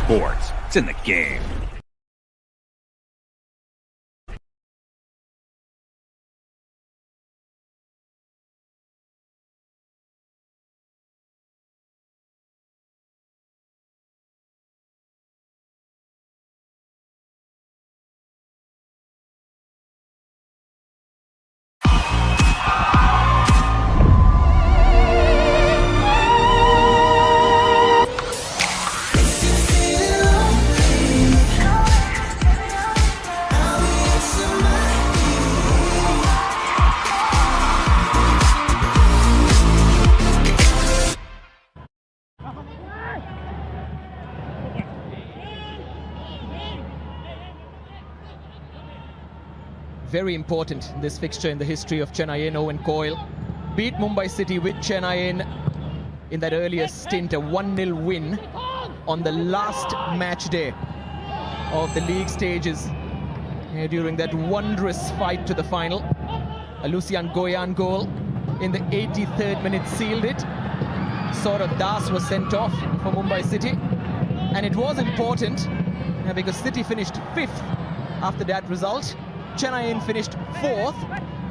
sports. It's in the game. Very important this fixture in the history of Chennaiyin. Owen Coyle beat Mumbai City with Chennaiyin in that earlier stint, a 1-0 win on the last match day of the league stages during that wondrous fight to the final. A Lucian Goyan goal in the 83rd minute sealed it. Saurav Das was sent off for Mumbai City, and it was important because City finished 5th after that result. Chennaiyin finished 4th,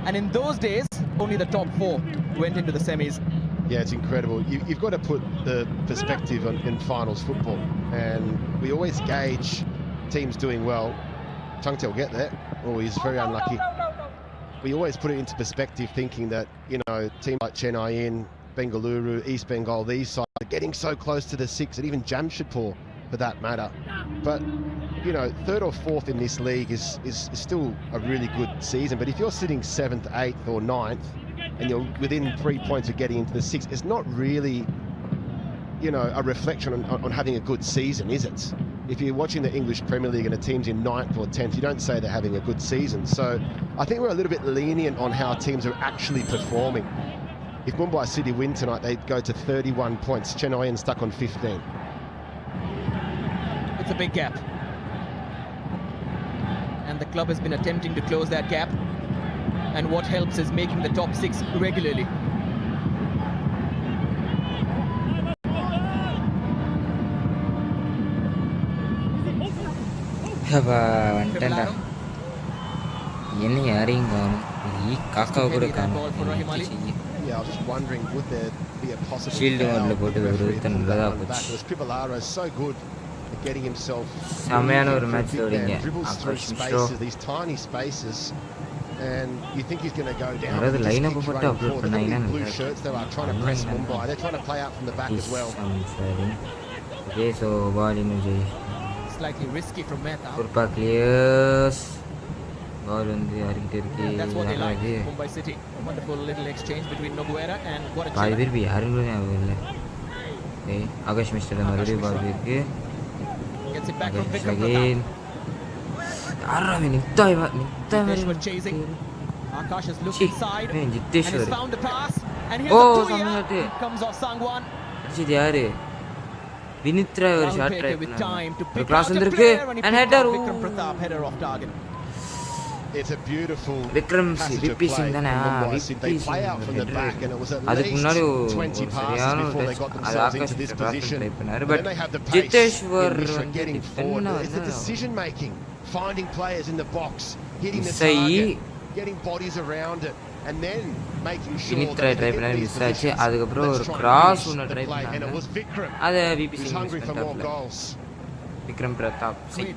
and in those days only the top 4 went into the semis. Yeah, it's incredible. You've got to put the perspective in finals football, and we always gauge teams doing well. Changte will get there. Oh, he's very unlucky. We always put it into perspective, thinking that, you know, teams like Chennaiyin, Bengaluru, East Bengal, these sides are getting so close to the 6, and even Jamshedpur for that matter. But you know, 3rd or 4th in this league is still a really good season. But if you're sitting 7th, 8th or 9th and you're within 3 points of getting into the 6th, it's not really, you know, a reflection on having a good season, is it? If you're watching the English Premier League and a team's in 9th or 10th, you don't say they're having a good season. So I think we're a little bit lenient on how teams are actually performing. If Mumbai City win tonight, they'd go to 31 points. Chennaiyin stuck on 15. It's a big gap, and the club has been attempting to close that gap, and what helps is making the top 6 regularly. Yeah, I was just wondering, would there be a possible foul? Because Pipalaro is so good at getting himself dribbles through spaces, these tiny spaces, and you think he's going to go down. The blue shirts, they are trying to press Mumbai. They're trying to play out from the back as well. Slightly risky from Mehta. That's what they like, Mumbai City. A wonderful little exchange between Noguera and Guarachella. Gets it back from Vikram Pratap. Jitesh was chasing. Akash has looked inside and has found the pass. And here's Tuya. Comes off Sangwan. Vinitra shot try with time to pick out a player, and header. Vikram Pratap, header off target. It's a beautiful Vikram passage of play from Mumbai. They play out from the back, and it was at least 20 passes before they got themselves into this position. And then they have the pace in Mishra getting forward. It's the decision making, finding players in the box, hitting the target, getting bodies around it, and then making sure that they get these positions. Let's try and finish the play. And it was Vikram who's hungry for more goals. Vikram Pratap Singh.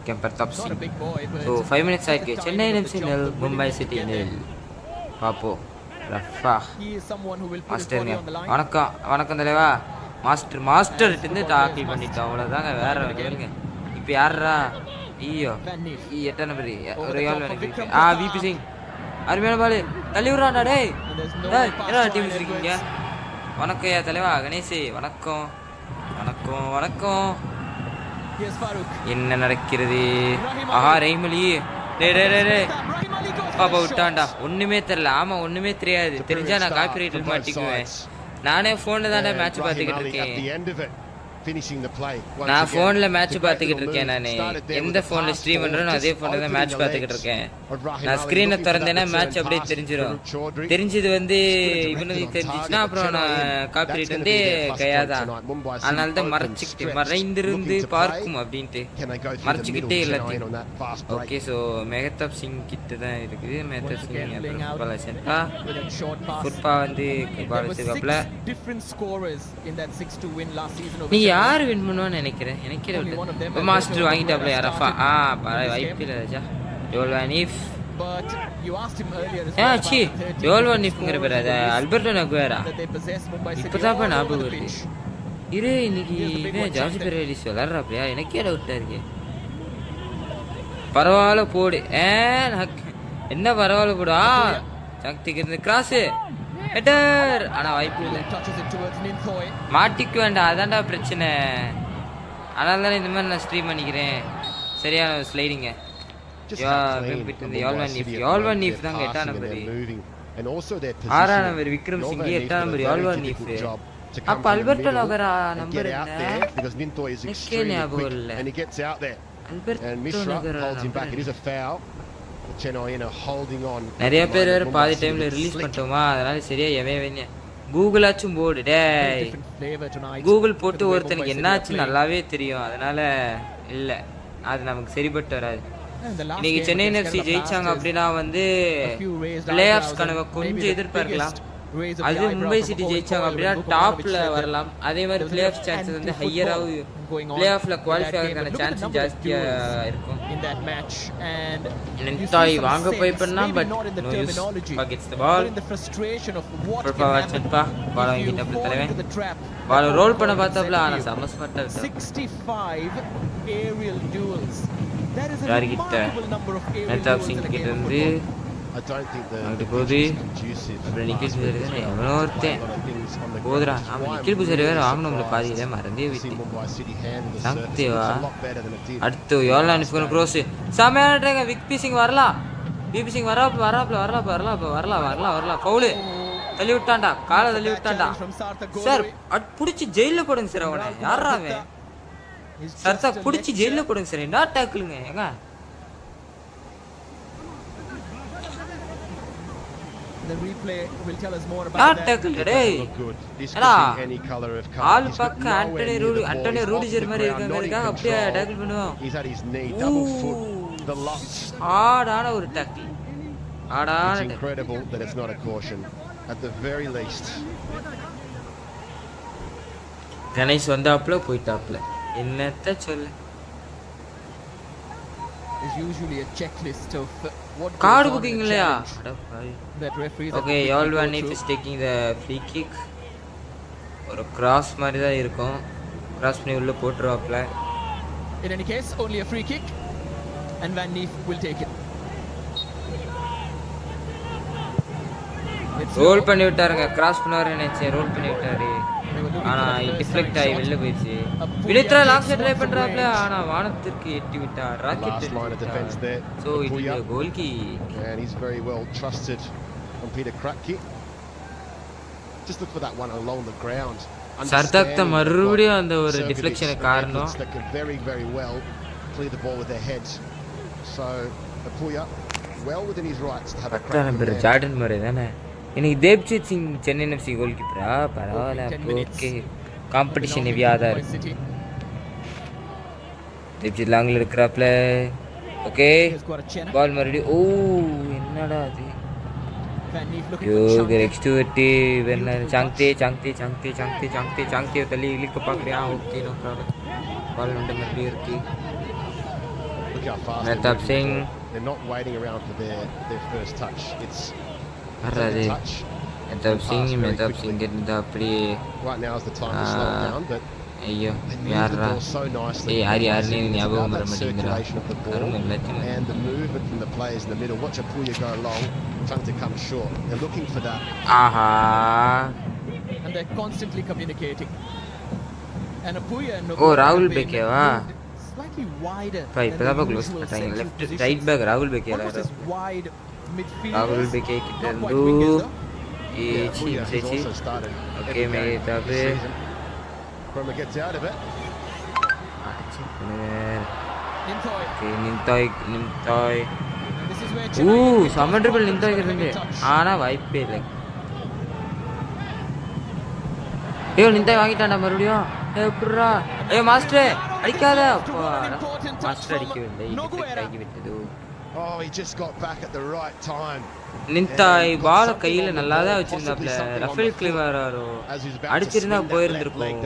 Not a big boy, but so 5 minutes side ke Chennaiyin FC 0, Mumbai City 0. Papo Rafa he is someone who will put his master body on the line. வணக்கம் தலைவா master இருந்து டாக்கில் பண்ணிட்டா அவ்வளவுதாங்க வேற கேளுங்க இப்போ யாரா ஐயோ எட்ட நம்பர் ஒரு ஆள் எனக்கு விபி சிங் அருமையான பால் தள்ளி விடுறான்டா டேய் என்ன டீம் இருக்கீங்க வணக்கம்யா தலைவா கணேஷ் வணக்கம் என்ன நடக்கிறது ஆஹா ரஹீம் அலி டேய் பாப்பா விட்டான்டா ஒண்ணுமே தெரியல ஆமா ஒண்ணுமே தெரியாது தெரிஞ்சா நான் காப்பிரைட்ல மாட்டிக்குவேன் நானே போன்ல தானே மேட்ச் பார்த்துக்கிட்டு இருக்கேன் finishing the play. நான் ஃபோன்ல மேட்ச் பார்த்துக்கிட்டு இருக்கேன். நான் எந்த ஃபோன்ல ஸ்ட்ரீம் பண்றேனோ அதே ஃபோன்ல தான் மேட்ச் பார்த்துக்கிட்டு இருக்கேன். நான் ஸ்கிரீனை திறந்தேன்னா மேட்ச் அப்படியே தெரிஞ்சிடும். தெரிஞ்சது வந்து இவனுக்கு தெரிஞ்சிச்சுன்னா அப்புறம் நான் காப்பிரைட் வந்து கையாதான். அதனால தான் மறைந்திருந்து பார்க்கும் அப்படின்ட்டு மறைச்சிக்கிட்டே எல்லாத்தையும். ஓகே, ஸோ மெஹதாப் சிங் கிட்ட தான் இருக்குது. மெஹதாப் சிங் ஃபுட்பா வந்து பால் வச்சிருக்காப்ல. நீ யார் வின் பண்ணுவான்னு நினைக்கிறேன். எனக்கு மாஸ்டர் வாங்கிட்டாப்ல யாரஃபா. வாய்ப்பு இல்லை ராஜா. யோல்வானிஃப் சி யோல்வானிஃப்ங்கிற பேர் அது அல்பர்டோ நகுவேரா. இப்போதான்ப்பா ஞாபகம் வருது. இரு இன்னைக்கு இவன் ஜார்ஜ் பெரேலிஸ் விளாட்றாப்லையா? எனக்கே டவுட்டாக இருக்கு. பரவாயில்ல போடு. என்ன பரவாயில்ல போடு. சக்திக்கு இருந்து கிராஸு ஹெட்டர். ஆனா வாய்ப்பு இல்லை. மாட்டிக்கு வேண்டாம், அதான்டா பிரச்சனை. அதனால தானே இந்த மாதிரி நான் ஸ்ட்ரீம் பண்ணிக்கிறேன். சரியான ஸ்லைடிங்க. யோல்வான் நீஃப் தாங்க 8ஆம் நம்பர். 6ஆம் நம்பர் விக்ரம் சிங், 8ஆம் நம்பர் யோல்வான் நீஃப். அப்ப அல்பர்டோ நகரா நம்பர் என்ன? எனக்கே ஞாபகம் இல்லை. அல்பர்டோ நகரா நிறைய பேர் வேற பாதி டைம்ல ரிலீஸ் பண்ணிட்டோமா, அதனால சரியா எவன் கூகுளாச்சும் போடு. டேய் கூகுள் போட்டு ஒருத்தனுக்கு என்னாச்சு நல்லாவே தெரியும். அதனால இல்ல அது நமக்கு சரிப்பட்டு வராது. இன்னைக்கு சென்னையின் எஃப்சி ஜெயிச்சாங்க அப்படின்னா வந்து பிளே ஆஃப்ஸ் கனவை கொஞ்சம் எதிர்பார்க்கலாம். அது மும்பை சிட்டி ஜெயிச்சாங்க அப்படின்னா டாப்ல வரலாம். அதே மாதிரி பிளே ஆஃப் சான்சஸ் வந்து ஹையராகவும் பிளே ஆஃப்ல குவாலிஃபை ஆகிறதுக்கான சான்ஸ் ஜாஸ்தியா இருக்கும். நின்டாய் வாங்க போய் பண்ணா பட் நோ யூஸ். பாக்கெட்ஸ் தி பால். பர்ஃபார்மன்ஸ்ப்பா பால் வாங்கிட்ட அப்படி தலைவன் பால் ரோல் பண்ண பார்த்தாப்ல. ஆனா செம ஸ்மார்ட்டா இருக்கு. 65 ஏரியல் டுவல்ஸ். யார் கிட்ட? மெஹதாப் சிங் கிட்ட இருந்து அங்கிட்டு போகுது. அப்புறம் நிக்கில் புசாரி தானே எவ்வளோ ஒருத்தன் போதுடா. ஆமாம் நிக்கில் புசாரி வேறு வாங்கணும்ல பாதியில் மறந்தே விட்டு சக்திவா. அடுத்து எவ்வளோ அனுப்பிக்கணும் க்ரோஸு செமையான ட்ராங்க. விபி சிங் வரலாம். விபி சிங் வரலாம். பவுலு தள்ளி விட்டான்டா, காலை தள்ளி விட்டான்டா சார். பிடிச்சி ஜெயிலில் போடுங்க சார். அவனை யாரா அவன்? சர்தா பிடிச்சி ஜெயிலில் போடுங்க சார். என்ன டேக்கிளுங்க ஏங்க? The replay will tell us more about that. All பக்க ஆண்டனி ரூடிஜர் மாதிரி இருக்காங்க. அப்படியே டேக்கிள் பண்ணுவோம். ஆடான ஒரு tackle. ஆடான incredible that it's not a caution at the very least. Ganesh வந்தாப்ல போயிட்டாப்ல. என்னத்த சொல்ல? Is usually a checklist of what card booking இல்லையா? Okay, Yolvanif is taking the free kick. ஒரு cross மாதிரி தான் இருக்கும். cross பண்ணி உள்ள போட்றாப்ல. In any case, only a free kick and Van Neef will take it. Roll பண்ணி விட்டாருங்க. Cross பண்ணாரு நினைச்சேன், ரோல் பண்ணி விட்டாரு. ஆனா டிஃப்ளெக்ட் ஆகி வெளில போயிடுச்சு. Vinithra lock shot try பண்றாப்ல. ஆனா வானத்திற்கு எட்டி விட்டார். ராக்கெட் சோ இது கோல் kick and he's very well trusted on Peter Kratky. Just look for that one along the ground. சர்தாக்த மறுபடியும் அந்த ஒரு டிஃப்ளெக்ஷன் காரணம். Very very well clear the ball with their heads. So Apuya well within his rights to have a crack. Number Jordan Murray தானே. இன்னைக்கு Devjit Singh Chennai FC goal கீப்பரா? பரவாயில்ல. Okay competition எவ்வியாதா இருக்கு. Devjit லாங்ல இருக்கிறாப்ல. Okay பால் மறுபடியும். ஓ என்னடா அது? யோகர் எக்ஸ்ட்ரோவர்ட் வென்னர் சாங்தே தள்ளி இழுக்க பார்க்குறியா? Okay no problem. பால் வந்து மறுபடியும் இருக்கு. Mehtab Singh. They're not waiting around for their first touch. It's Arrade. Mehtab Singh இருந்தா அப்படியே. Right now is the time to slow down, but ஐயோ யாரா? ஏய் யாருன்னு ஞாபகம் வர மாட்டேங்குதுடா. And the movement from the players in the middle. Watch Apuya go long, trying to come short. They're looking for that. Aha. And they're constantly communicating. And Apuya and Rahul Bekeva. Slightly wider. இப்பதான் close பண்றாங்க. Left right back ராகுல் பெக்கே. ராகுல் பெக்கே கிட்ட இருந்து okay Mehtab Kroma gets out of it. Ninthoi This is where Chennaiyin சமன் dribble gets Ninthoi இருந்து touch. ஆனா வாய்ப்பே இல்லை. ஐயோ நிந்தோய் வாங்கிட்டான்டா மறுபடியும். எப்படிரா மாஸ்டர் அடிக்காத. மாஸ்டர் அடிக்கவில்லை, அடிக்கி விட்டது. Oh, he just got back at the right time. நிந்தாய் பால கையில நல்லா தான் வச்சிருந்தாப்ல. ரஃபேல் கிளிவராரோ அடிச்சிருந்தா போயிருந்திருக்கும்.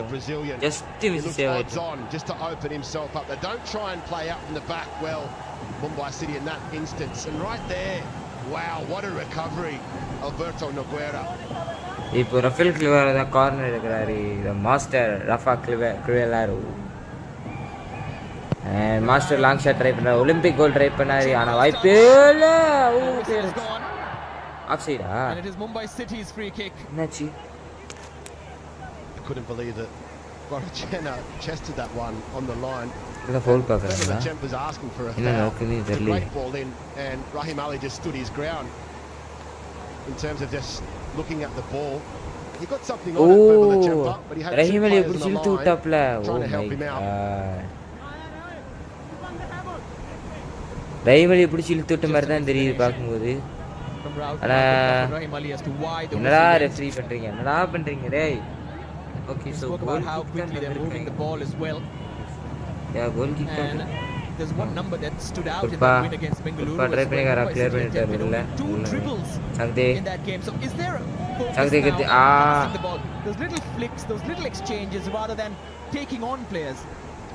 ஜஸ்ட் மிஸ் சேவ் ஆயிடுச்சு. Just to open himself up. They don't try and play out from the back well, Mumbai City in that instance. And right there, wow, what a recovery, Alberto Nogueira. இப்போ Rafael Crivellaro தான் corner எடுக்கிறாரு. இந்த மாஸ்டர் Rafa Crivellaro and master long shot try பண்ணாரு. Olympic goal try பண்ணாரு. ஆனா வாய்ப்பே இல்ல. ஆஃப்சைடா? And it is Mumbai City's free kick. என்னாச்சு? I couldn't believe that Garena chested that one on the line. இந்த ஃபவுல் பாக்குறாங்க. Champ was asking for a என்ன foul. நடக்குதுன்னு The தெரியல. great ball in, and Rahim Ali just stood his ground in terms of just looking at the ball. He got something on it for the Champa, but he had Rahim Ali players எப்படி on the இழுத்து line விட்டாப்ல. trying to help him out. Rahim Ali எப்படி இழுத்து விட்ட மாதிரி தான் தெரியுது பாக்கும்போது. ஆனா என்னடா ரெஃபரி பண்றீங்க, என்னடா பண்றீங்க டேய். Okay so goal how quickly they're moving the ball as well. Goal kick And there's one number that stood out in that win against Bengaluru. Try பண்ணிக்காரா கிளியர் பண்ணிட்டாரு இல்ல. Two dribbles சங்கதே in that game. So is there a சங்கதே focus கிட்ட now on passing the ball? Those little flicks, those little exchanges rather than taking on players.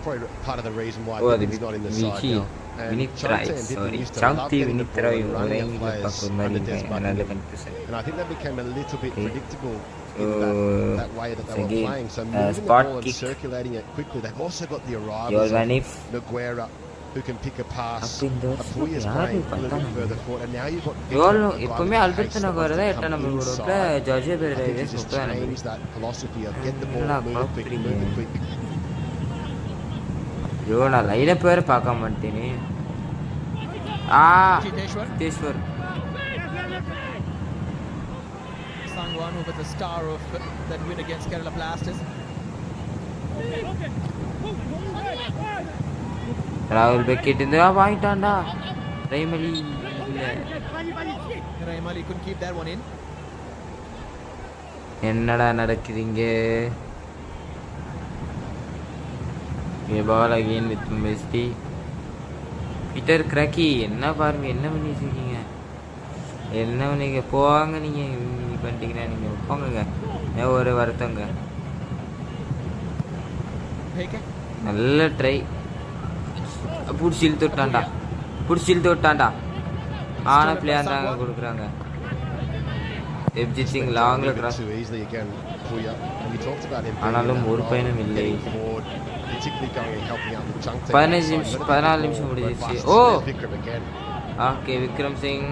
Probably part of the reason why he's not in the side Vicky now. we need try, sorry Chunky we need try running pakku mari another confusion. And I think that became a little bit predictable in that way that they were again, playing. So moving the spot ball and kick. circulating it quickly. They've also got the Your arrivals Vanif of Nogueira, who can pick a pass. Apuya is yaar playing a little patana bit further forward, and now you've got yolo ippome Alberto Nogueira etta number bodukla George Perez just change that philosophy of get the ball, move quick, move it quick. yo na line up வேற பார்க்க மாட்டேனே. Jiteshwar Sangwan with the star of that win against Kerala Blasters. Rahul Beckett இந்த வாங்கிட்டான்டா. ரைமலி இல்ல. Raimali couldn't keep that one in. என்னடா நடக்குதுங்க? ये ball again with Mumbai City. Peter Cracky என்ன பாருங்க என்ன பண்ணிட்டு இருக்கீங்க? என்ன நீங்க போவாங்க, நீங்க பண்ணிட்டீங்கன்னா நீங்க போங்க. ஒரு வருத்தங்க. நல்ல ட்ரை. புடிச்சில் தொட்டான்டா. ஆனா பிளேயர் தாங்க கொடுக்குறாங்க. எப்ஜி சிங் லாங்ல கிராஸ். ஆனாலும் ஒரு பயனும் இல்லை. 14 நிமிஷம் முடிஞ்சிருச்சு. ஓ ஓகே விக்ரம் சிங்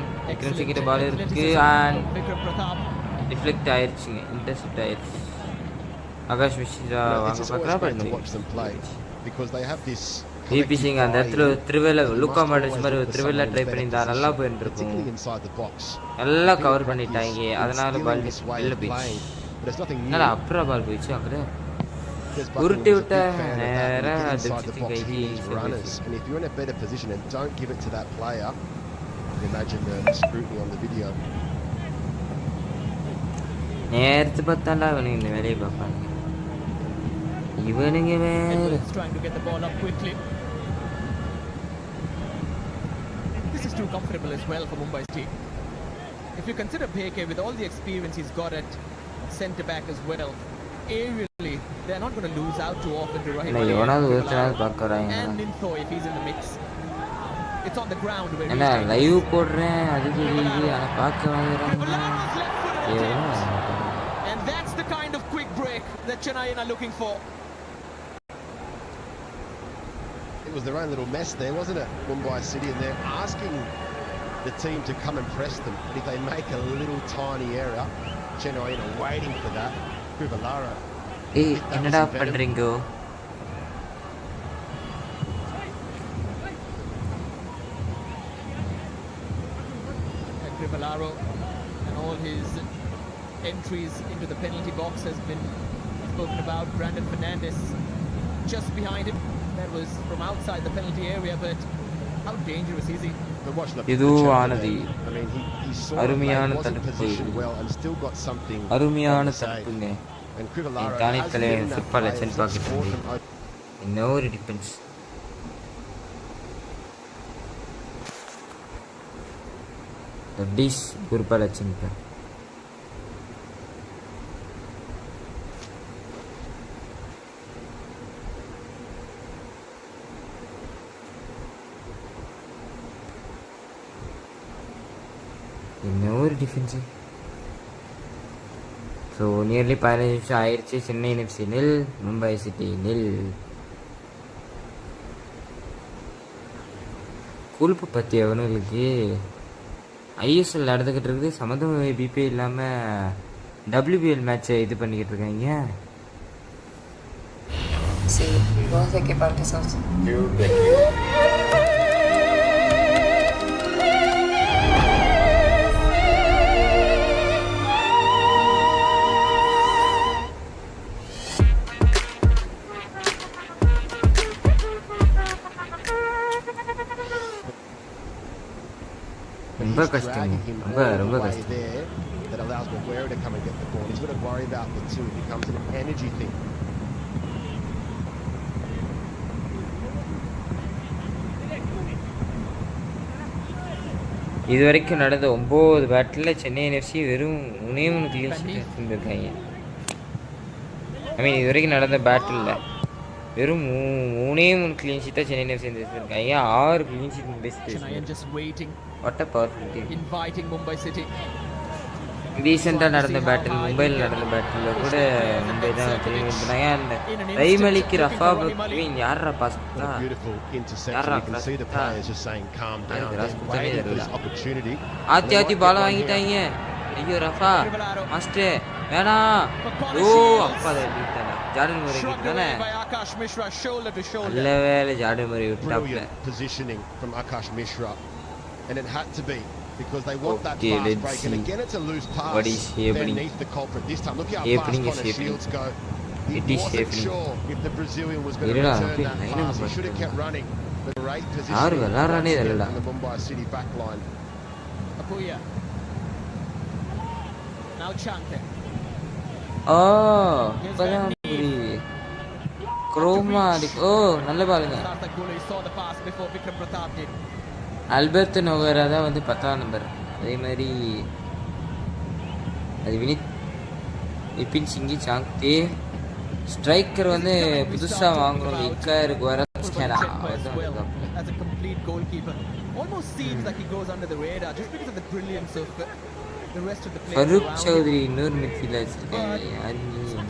கிட்ட பால் இருக்கு அண்ட் டிஃப்ளெக்ட் ஆயிருச்சுங்க. இன்டர்செப்ட் ஆயிருச்சு. ஆகாஷ் மிஸ்ரா வாங்க பார்க்கறா பண்ணி விபி சிங் அந்த த்ரிவெல லுக்கா மாடல்ஸ் மாதிரி த்ரிவெல ட்ரை பண்ணியிருந்தா நல்லா போயிருக்கும். நல்லா கவர் பண்ணிட்டாங்க. அதனால பால் வெளில போயிடுச்சு. என்னடா அப்புறம் பால் போயிடுச்சு. அங்கே உருட்டி விட்ட நேரா டிப்சிங் கைக்கு. And if you're in a better position and don't give it to that player, imagine the scrutiny on the video. நேரத்து பார்த்தாண்டா இவனுங்க இந்த வேலையை பார்ப்பாங்க. இவனுங்க வேற trying to get the ball up quickly. This is too comfortable as well for Mumbai's team. If you consider Bheke with all the experience he's got at centre back as well, aerially they're not going to lose out too often to Rahim Ali and Nintho if he's in the mix. It's on the ground where என்ன live போடுறேன் அதுக்கு ஆனா பார்க்க வாங்குறாங்க. and that's the kind of quick break that Chennaiyin are looking for. It was their own little mess there, wasn't it? Mumbai City, and they're asking the team to come and press them. But if they make a little tiny error, Chennaiyin are waiting for that. Krivalara. ஏய் என்னடா பண்றீங்க? And Krivalara and all his entries into the penalty box has been spoken about. Brandon Fernandes just behind him. That was from outside the penalty area, but how dangerous is he? But watch the Idu challenge aanadi. there. I mean, he saw it, Arumiyana he wasn't thadappu. positioned well and still got something on அருமையான the save. தடுப்புங்க. And Krivellaro தானே has தலையை been that football player legend to பார்த்துட்டு support இருந்தேன். them open. என்ன ஒரு defence. டிஸ் football legend. என்ன ஒரு defence. So nearly 15 நிமிஷம் ஆயிடுச்சு. சென்னை எஃப்சி நில், மும்பை சிட்டி நில். கொழுப்பு பற்றி அவனுங்களுக்கு ஐஎஸ்எல் நடந்துக்கிட்டு இருக்குது. சம்மந்தம் பிபி இல்லாமல் டபிள்யூபிஎல் மேட்சை இது பண்ணிக்கிட்டு இருக்காங்க. Sí, ¿vos de qué parte sos? ரொம்ப கஷ்டம், ரொம்ப கஷ்டம். That allows Maguire to come and get the ball. He's got to worry about the two. It becomes an energy thing. இது வரைக்கும் நடந்த 9 பேட்டில் சென்னை எஃப்சி வெறும் 3 கிளீன் ஷீட் இருந்திருக்காங்க. ஐ மீன் இது வரைக்கும் நடந்த பேட்டில் வெறும் 3 கிளீன் ஷீட்டாக சென்னை எஃப்சி இருந்திருக்காங்க. 6 clean sheet best. What a powerful team. Inviting Mumbai City. ரீசெண்டாக நடந்த பேட்டில், மும்பையில் நடந்த பேட்டில் கூட மும்பை தான் தெரிவிக்கிறாங்க. அந்த ரைமலிக்கு ரஃபா பக்வீன் யாரா பாஸ் பண்ணா, யாரா ஆத்தி ஆத்தி பால வாங்கிட்டாங்க. ஐயோ ரஃபா மாஸ்டர் வேணாம். ஓ அப்பா அதை எடுத்துட்டாங்க. ஜார்டன் முறை தானே, நல்ல வேலை ஜார்டன் முறை விட்டாப்ல. And it had to be because they want that fast break, and again it's a loose pass. What is happening? Beneath the culprit this time. Look how fast Connor Shields go. He wasn't sure if the Brazilian was going to return that pass. He should have kept running. But great position in the Mumbai City back line. Apuya. Now Chante. Oh, Chroma. Oh, நல்ல பாலுங்க. Saw the pass before Vikram Pratap did. Alberto Noguera தான் வந்து 10ஆம் number. அதே மாதிரி அது விபின் சிங்கி சாங்தே. Striker வந்து புதுசாக வாங்குறோம். இக்கார் குவரஸ்கேனா as a complete goalkeeper. Almost seems like he goes under the radar just because of the brilliance of the rest of the players. Farooq Chowdhury இன்னொரு மிட்ஃபீல்டர் வச்சிருக்காங்க.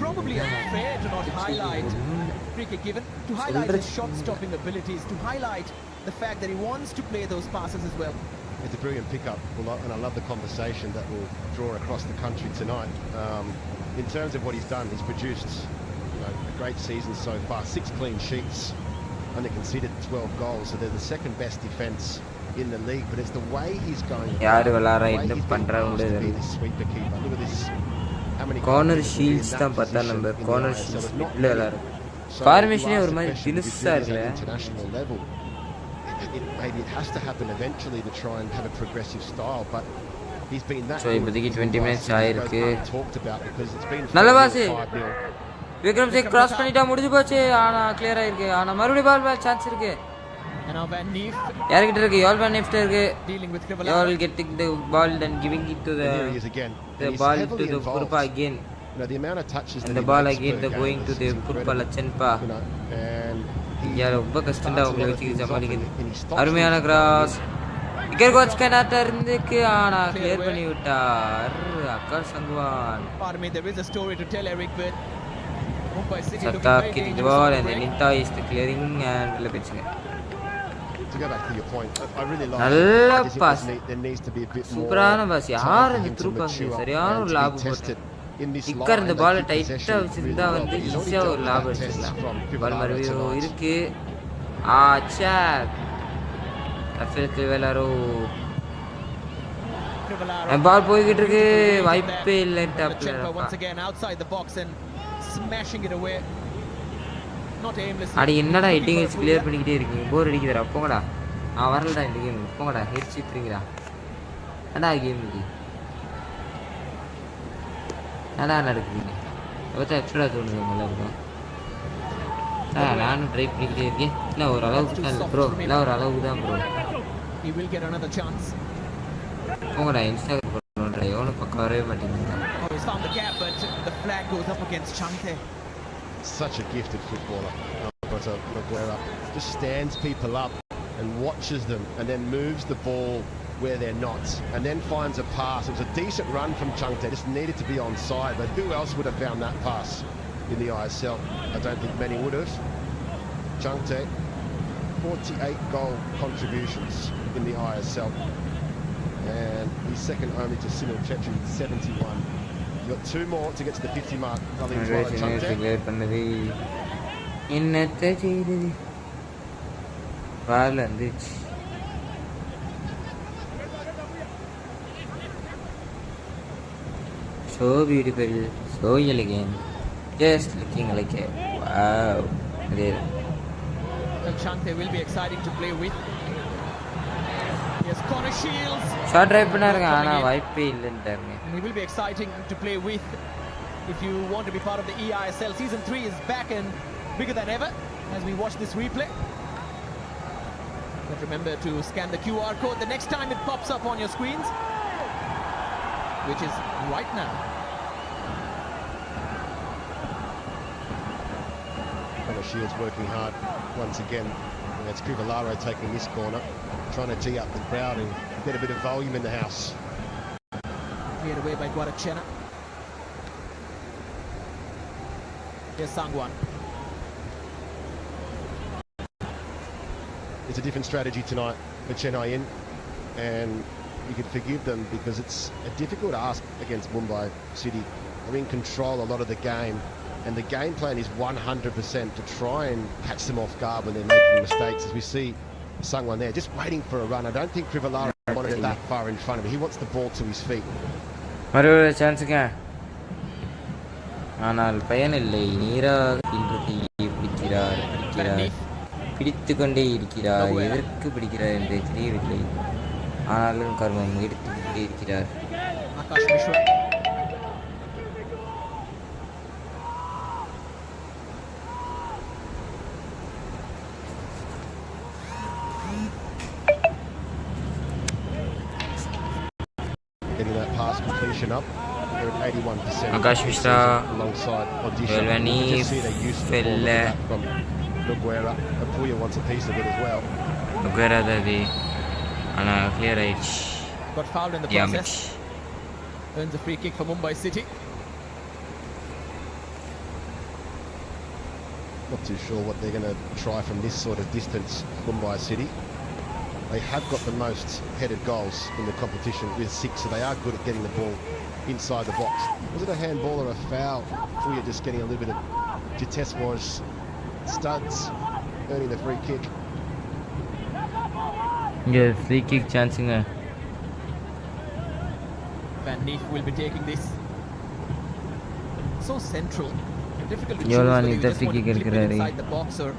Probably unfair to not highlight free kick given, to highlight his shot stopping abilities, to highlight the fact that he wants to play those passes as well. It's a brilliant pickup, and I love the conversation that will draw across the country tonight. In terms of what he's done, he's produced a great season so far. 6 clean sheets, only conceded 12 goals, so they're the second best defence in the league. But it's the way he's going. யாரு விளையாடுறா இந்த பண்றாங்க. Sweeper keeper. Look at this. How many corner shields தான் 10ஆம் number. Corner shields மிட்ல விளையாடுறாங்க. ஃபார்மேஷனே ஒரு மாதிரி தினுசா இருக்குல. International level. Maybe it has to happen eventually to try and have a progressive style, but he's been that. So இப்போதைக்கு 20 minutes ஆயிருக்கு. Talked about because it's been நல்ல pass. Vikram Singh cross பண்ணிட்டா முடிஞ்சு போச்சு. ஆனா கிளியர் ஆயிருக்கு. ஆனா மறுபடியும் பால் சான்ஸ் இருக்கு. யார்கிட்ட இருக்கு? யோல் van Neeft இருக்கு. யோல் getting the ball and giving it to the ball to the Purpa again. The amount of touches and the ball again the going to the Purpa Lachenpa. யார் ரொம்ப கஷ்டம்டா உங்களை வச்சு சமாளிக்கிறது. அருமையான கிராஸ். விக்கெட் கோச் கனாட்ட இருந்துக்கு ஆனா clear பண்ணி விட்டார் Akash Sangwan. Sata kicked the ball and then Ninta is the clearing and lepiching. To go back to your point, I really like நல்ல pass. there needs to be a bit more. சூப்பரான pass. யார் இந்த த்ரூபாங்க சரியான ஒரு லாப் போட்டு. இக்கர் இந்த பால் டைட்டா வச்சிருந்தா வந்து ஈஸியா ஒரு லாப் அடிச்சிடலாம். பால் மறுபடியும் இருக்கு. ஆச்சா ரஃபேல் கிவேலாரோ பால் போய்கிட்டு இருக்கு. வாய்ப்பே இல்லை டாப்ல. not aimlessly. அடி என்னடா ஹெட்டிங் வச்சு கிளியர் பண்ணிக்கிட்டே இருக்கீங்க, போர் அடிக்குதுடா, போங்கடா. நான் வரலடா இந்த கேம், போங்கடா. ஹெட் சீத்துறீங்கடா என்னடா கேம் இது, என்னடா நடக்குதுங்க? பார்த்தா எக்ஸ்ட்ரா தோணுது எல்லாருக்கும். நானும் ட்ரை பண்ணிக்கிட்டே இருக்கேன். இல்லை ஒரு அளவுக்கு தான் ப்ரோ, இல்லை ஒரு அளவுக்கு தான் bro. He will get another chance. போங்கடா இன்ஸ்டாகிராம் பண்ணுறேன், எவனும் பக்கம் வரவே மாட்டேங்குது. Oh, he's found the gap, but the flag goes up against Chante. Such a gifted footballer. Maguire just stands people up and watches them and then moves the ball where they're not and then finds a pass. It was a decent run from Chante, just needed to be onside, but who else would have found that pass in the ISL? I don't think many would have. Chante, 48 goal contributions in the ISL and he's second only to Sinil Chetri, 71. You've got two more to get to the 50 mark. என்னத்தை செய்தது பால் வந்துச்சு. So beautiful, so elegant, just looking like a wow. Well, Chante will be exciting to play with. Yes, corner shields. Shot try பண்ணாருங்க, ஆனா வாய்ப்பே இல்லன்றாங்க. He will be exciting to play with. If you want to be part of the EISL, season 3 is back and bigger than ever as we watch this replay. But remember to scan the QR code the next time it pops up on your screens, which is right now. Shields working hard once again. And it's Crivellaro taking this corner, trying to tee up the crowd and get a bit of volume in the house. Cleared away by Guarachena. Here's Sangwan. It's a different strategy tonight for Chennaiyin, and you can forgive them because it's a difficult ask against Mumbai City. They're in control a lot of the game, and the game plan is 100% to try and catch them off guard when they're making mistakes. As we see Sangwan there, just waiting for a run. I don't think Crivellaro wanted it that far in front of him. He wants the ball to his feet. மறுபடிய சான்ஸுங்க, ஆனால் பயனில்லை. நீராக பிடிக்கிறார் பிடித்து கொண்டே இருக்கிறார். எதற்கு பிடிக்கிறார் என்று தெரியவில்லை, ஆனாலும் கர்மம் எடுத்து கொண்டே இருக்கிறார். Getting that pass completion up. They're at 81%. Akash Mishra alongside Audition. Belvani Fella from Noguera. Apuya wants a piece of it as well. Noguera dadi ana clear right. Got fouled in the process. Earns a free kick for Mumbai City. Not too sure what they're going to try from this sort of distance, Mumbai City. They have got the most headed goals in the competition with 6, so they are good at getting the ball inside the box. Was it a handball or a foul? We're just getting a little bit of Jites was studs earning the free kick. Yeah, free kick chancing. Van Neef will be taking this. So central. Difficult to choose whether you just want to clip it inside the box or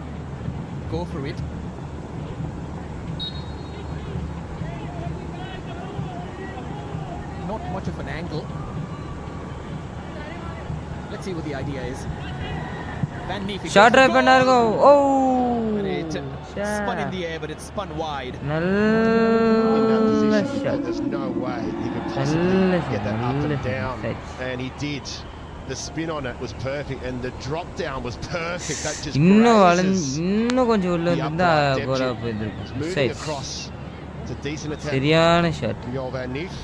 go for it. Not much of an angle. Let's see what the idea is. Van Neef. Shot drive பண்ணாருங்க. Oh! It spun in the air, but it spun wide. In that position, there's no way he could possibly get that up and down, and he did. The spin on it was perfect, and the drop down was perfect. That just இன்னும் கொஞ்சம் உள்ள இருந்தா Cola போயிருக்கும். Moving across. It's a decent attack. சரியான shot. Van Neef.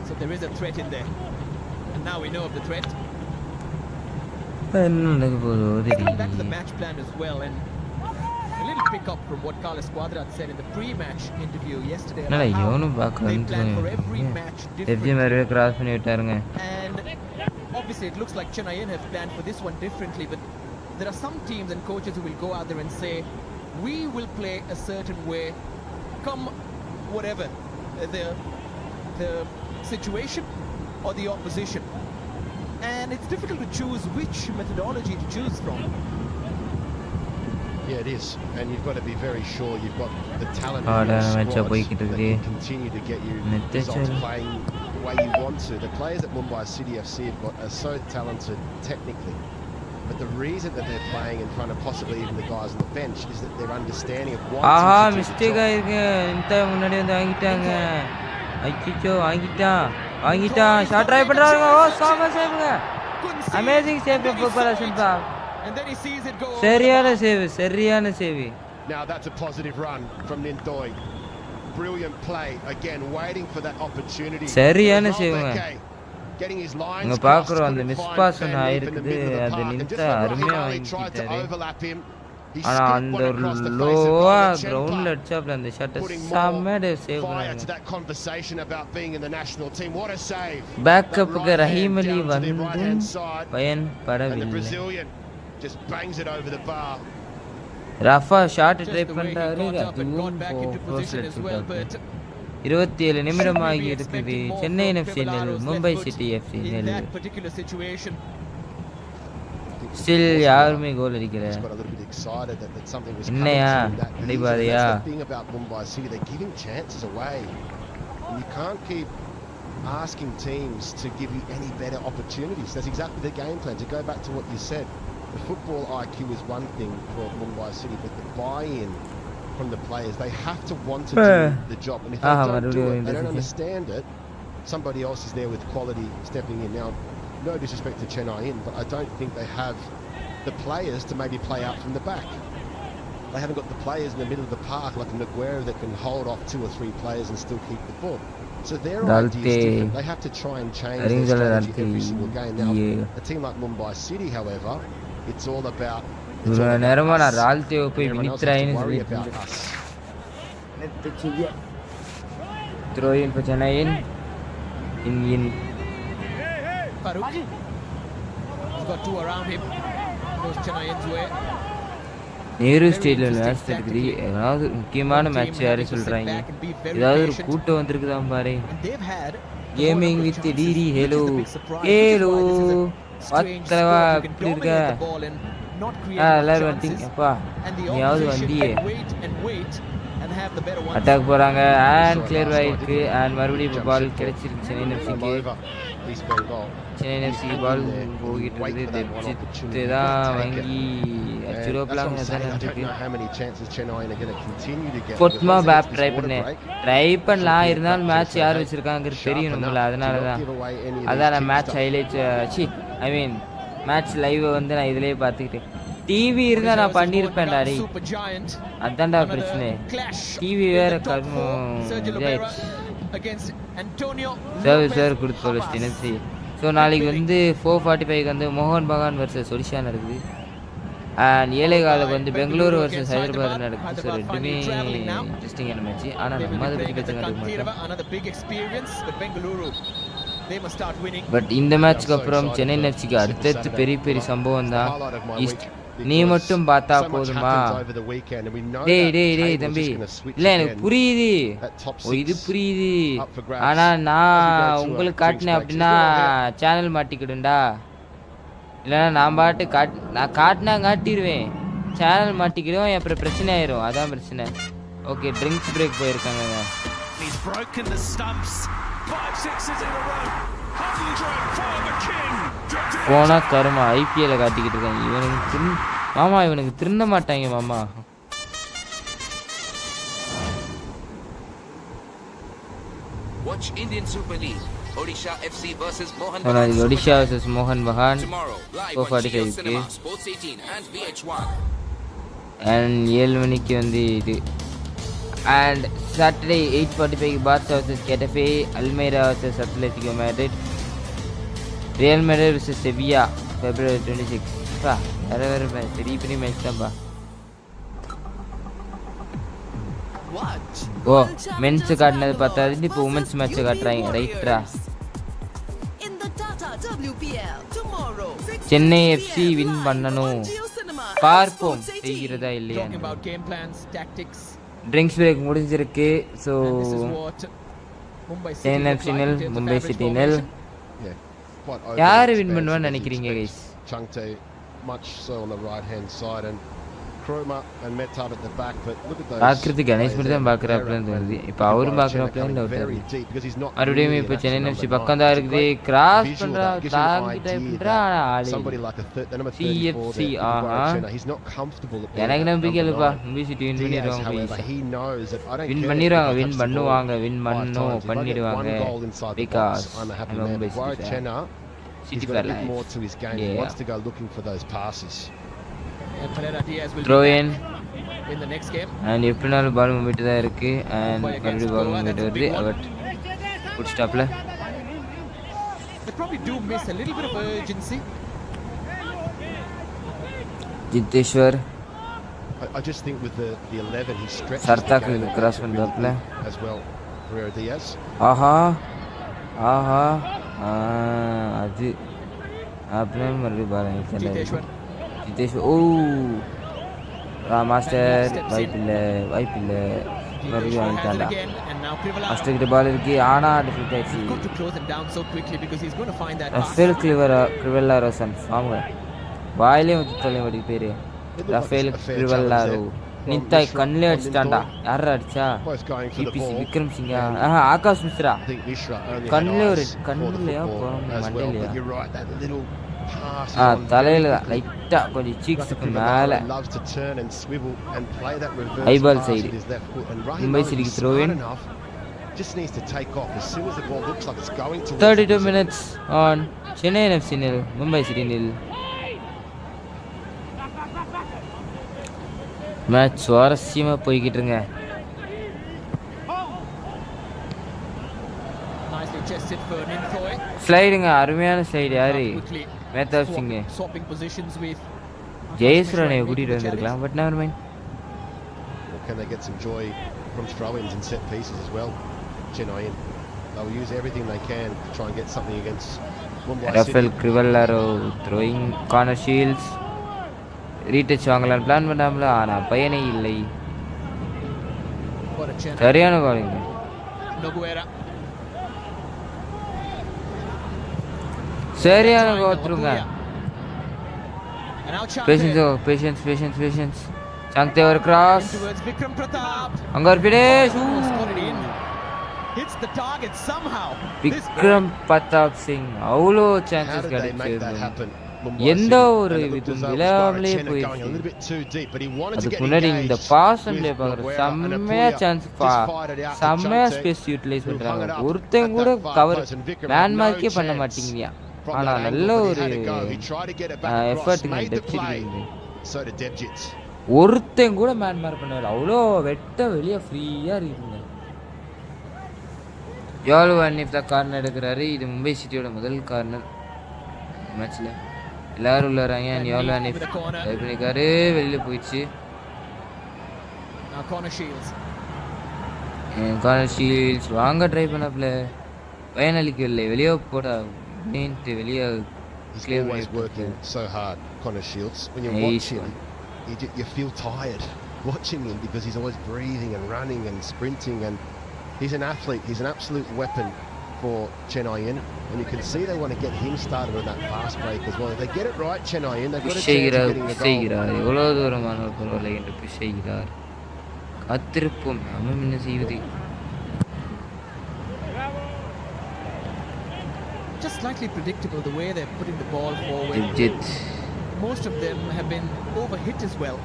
So there is a threat in there, and now we know of the threat. Back to the match plan as well, and a little pick up from what Carlos Cuadrat said in the pre-match interview yesterday about how they plan for every match differently. And obviously it looks like Chennaiyin have planned for this one differently, but there are some teams and coaches who will go out there and say, we will play a certain way, come whatever the situation or the opposition. and it's difficult to choose which methodology to choose from. Yeah, it is, and you've got to be very sure you've got the talent Oh, in your no, squad that போய்கிட்டு can இருக்கு. continue to get you Net results chal. playing the way you want to. The players at Mumbai City FC are so talented technically, but the reason that they're playing in front of possibly even the guys on the bench is that their understanding of wanting ஆஹா to do the mistake job. ஆயிருக்கு. இந்த முன்னாடி வந்து வாங்கிட்டாங்க. ஐயோ வாங்கிட்டான். Shot try பண்றாங்க. ஓ சாம சேவ்ங்க. Amazing save preparation பா. And then he sees it go. சரியான save. Now that's a positive run from Nindoi. Brilliant play again, waiting for that opportunity. சரியான சேவ்ங்க. Getting his lines. இங்க பாக்குறோம் அந்த மிஸ் பாஸ் ஒன்னு ஆயிருக்குது. அது நின்னுட்டா அருமையா வாங்கிட்டாரு. ஆனா அந்த லோவா கிரவுண்ட்ல அடிச்சாப்ல அந்த ஷாட் செம்ம சேவ் பண்ணாங்க. பேக்கப்புக்கு ரஹீம் அலி வந்தும் பயன்படவில்லை. ரஃபா ஷாட் ட்ரை பண்றாரு. அதுவும் போஸ்ட்ல அடிச்சிருக்காரு. 27 நிமிடம் ஆகி இருக்குது. சென்னை எஃப்சி நெல், மும்பை சிட்டி எஃப்சி நெல். Still யாருமே கோல் அடிக்கல. என்னையா அடிபாதையா? You can't keep asking teams to give you any better opportunities. That's exactly the game plan. To go back to what you said, the football IQ is one thing for Mumbai City, but the buy-in from the players, they have to want to do the job, and if they don't do it, they don't understand it, somebody else is there with quality stepping in. Now, no disrespect to Chennaiyin, but I don't think they have the players to maybe play out from the back. They haven't got the players in the middle of the park like Naguera that can hold off 2 or 3 players and still keep the ball. So their idea is different. They have to try and change their strategy every single game. Now, a team like Mumbai City, however, it's all about நேரமா நான் ரால்தேவ போய் வினித்ராயின்னு சொல்லிட்டு throw in for Chennaiyin in Farooq. He's got 2 around him. Goes Chennaiin's way. Nehru ஸ்டேடியம்ல match இருக்குது. ஏதாவது முக்கியமான match யாரு சொல்றாங்க? ஏதாவது ஒரு கூட்டம் வந்திருக்குதான் பாரு. Gaming with DD. ஹலோ பத்தரவா எப்படி இருக்க? எல்லாரும் வந்துட்டீங்க. அப்பா நீயாவது வண்டியே. அட்டாக் போறாங்க. அண்ட் கிளியர் ஆயிருக்கு. அண்ட் மறுபடியும் இப்போ பால் கிடைச்சிருக்கு சென்னை எஃப்சிக்கு. சென்னை எஃப்சிக்கு பால் போகிட்டு இருக்குது. தெப்சித்து தான் வாங்கி அச்சுரோப்லாங்க பொட்மா பேப் ட்ரை பண்ணலாம். இருந்தாலும் மேட்ச் யார் வச்சிருக்காங்கிறது தெரியும் நம்மள. அதனால தான் அதான் மேட்ச் ஹைலைட்ஸ் ஐ மீன் மேட்ச் லைவ் வந்து நான் இதுலயே பார்த்துக்கிட்டேன். டிவி இருந்தா நான் பண்ணிருப்பேன்டா. டேய் அதான்டா பிரச்சனை. டிவி வேற சர்வீஸ் கொடுத்து தொலைச்சிட்டு. ஸோ நாளைக்கு வந்து 4:45 வந்து மோகன் பகான் வர்சஸ் ஒடிஷா நடக்குது. அண்ட் 7:15 வந்து பெங்களூரு வர்சஸ் ஹைதராபாத் நடக்குது. ஸோ ரெண்டுமே இன்ட்ரெஸ்டிங்கான மேட்ச். ஆனால் நம்ம அதை பற்றி பேச பட் இந்த மேட்ச்க்கு அப்புறம் சென்னை எஃப்சிக்கு அடுத்தடுத்து பெரிய சம்பவம் தான். நீ மட்டும் பார்த்தா போதுமா? டேய் தம்பி, இல்லை எனக்கு புரியுது, இது புரியுது. ஆனா நான் உங்களுக்கு காட்டினேன் அப்படின்னா சேனல் மாட்டிக்கிடுண்டா. இல்லைன்னா நான் பாட்டு நான் காட்டினா காட்டிடுவேன், சேனல் மாட்டிக்கிடுவேன், அப்புறம் பிரச்சனை ஆயிரும். அதான் பிரச்சனை. ஓகே, ட்ரிங்க்ஸ் பிரேக் போயிருக்காங்க. போனா கருமா ஐபிஎல்ல காட்டிக்கிட்டு இருக்காங்க. இவனுக்கு மாமா, இவனுக்கு திருந்த மாட்டாங்க மாமா. Watch Indian Super League, Odisha FC versus Mohan Bagan. Odisha versus Mohan Bagan. Tomorrow, live on UCL Cinema, Sports 18 and VH1. And 7 மணிக்கு வந்து இது. And Saturday 8:45 Barca versus Getafe, Almeida versus Atletico Madrid, Real Madrid versus Sevilla, February 26. வேற பெரிய match தான்ப்பா. ஓ, men's காட்டினது பார்த்தாது, இப்போ women's match காட்டுறாங்க. ரைட்ரா. Chennai FC win பண்ணணும், பார்ப்போம் செய்கிறதா இல்லையா. ட்ரிங்க்ஸ் பிரேக் முடிஞ்சிருக்கு. ஸோ சென்னை எஃப்சி நெல், மும்பை சிட்டி நெல். quite open. யார் வின் பண்ணுவான்னு நினைக்கிறீங்க guys? Chungte much so on the right hand side and Kroma and Metab at the back, but look at those. ஆக்ரிதி Ganesh மட்டும் தான் பார்க்கறாப்லன்னு தோணுது. இப்போ அவரும் பார்க்கறாப்லன்னு டவுட் இருக்கு. மறுபடியும் இப்போ சென்னை எஃப்சி பக்கம் தான் இருக்குது. கிராஸ் பண்றா தாங்கி டைப்ன்றா ஆளே. CFC ஆஹா. எனக்கு நம்பிக்கை இல்லப்பா. மும்பை சிட்டி வின் பண்ணிடுவாங்க ப்ளீஸ். வின் பண்ணிடுவாங்க, வின் பண்ணிடுவாங்க. because Mumbai city He's got a bit more to his game. He wants to go looking for those passes. Throw in the next game. And எப்படினாலும் பால் மூவ்மெண்ட் தான் இருக்கு. And மறுபடியும் ball movement வருது. But good ஸ்டாப்ல. They probably do miss a little bit of urgency. Jiteshwar. I just think with the 11 he stretches Sarthak cross பண்றாப்ல as well. Pereira Diaz. ஆஹா அது அப்படியே மறுபடியும் பாருங்க ஜிதேஷ்வர் ஓ மாஸ்டர் வாய்ப்பில்லை மறுபடியும் வாங்கிட்டாண்டா மாஸ்டர் கிட்ட பால் இருக்கு ஆனா டிஃபிட் ஆயிடுச்சு ரஃபேல் கிரிவெல்லாரோ ஃபார்ம் வாயிலே வந்து தொலை வடி பேரு ரஃபேல் கிரிவெல்லாரோ நித்தாய் கண்ணிலே அடிச்சிட்டான்டா யாரா அடிச்சா பிபிசி விக்ரம் சிங்கா ஆகாஷ் மிஸ்ரா கண்ணிலையா மண்டையிலையா தலையில லைட்டா கொஞ்சம் சீக்ஸுக்கு மேல ஐபால் சைடு மும்பை சிட்டிக்கு throw in 32 minutes on Chennaiyin FC nil Mumbai City nil. Match சுவாரஸ்யமா போய்கிட்டு இருங்க. ஸ்லைடுங்க அருமையான ஸ்லைடு யாரு மேத்தாப் சிங் ஜெயஸ்வரனை கூட்டிட்டு வந்திருக்கலாம் but never mind. Can they get some joy from throw-ins and set pieces as well? Chennaiyin, they'll use everything they can to try and get something against Mumbai City. Rafael Crivellaro throwing corner shields. Retouch வாங்கலாம் plan பண்ணாமல ஆனா பையனே இல்லை. சரியான காலிங்க. சரியான கோத்ருங்க. Patience சாங்தே ஒரு cross அங்க ஒரு finish. Vikram Pratap Singh அவ்வளோ சான்சஸ் கிடைச்சிருக்கு. எந்த ஒரு இதுவும் விளையாடலே போயிடுச்சு. அதுக்கு முன்னாடி இந்த பாஸ் அண்ட் பார்க்குற செம்மையா சான்ஸ் செம்மையா ஸ்பேஸ் யூட்டிலைஸ் பண்றாங்க. ஒருத்தன் கூட கவர் மேன் மார்க்கே பண்ண மாட்டேங்கிறியா. ஆனா நல்ல ஒரு எஃபர்ட்டுங்க ஒருத்தன் கூட மேன் மார்க் பண்ணல. அவ்வளோ வெட்ட வெளியே ஃப்ரீயா இருக்குங்க. யாலு அன்னிஃப் தான் கார்னர் எடுக்கிறாரு. இது மும்பை சிட்டியோட முதல் கார்னர் மேட்ச்ல. எல்லாரும் உள்ளாராங்க. யாலு அன்னிஃப் ட்ரை பண்ணிக்காரு வெளியில போயிடுச்சு. கார்னர் ஷீல்ட்ஸ் வாங்க ட்ரை பண்ணாப்ல பயனளிக்கு இல்லை. வெளியே போட வெளியே always working so hard. Connor Shields, when you watch him, you feel tired watching him because he's always breathing and running and sprinting, and he's an athlete. He's an absolute weapon for Chennaiyin, and you can see they want to get him started on that fast break as well. If they get it right, Chennaiyin, they've got a chance of getting a goal. எவ்வளோ தூரமான பரவாயில்லை என்று push செய்கிறார். காத்திருப்போம் நம்ம என்ன செய்வது. Just slightly predictable the way they're putting the ball forward. Most of them have been overhit as well.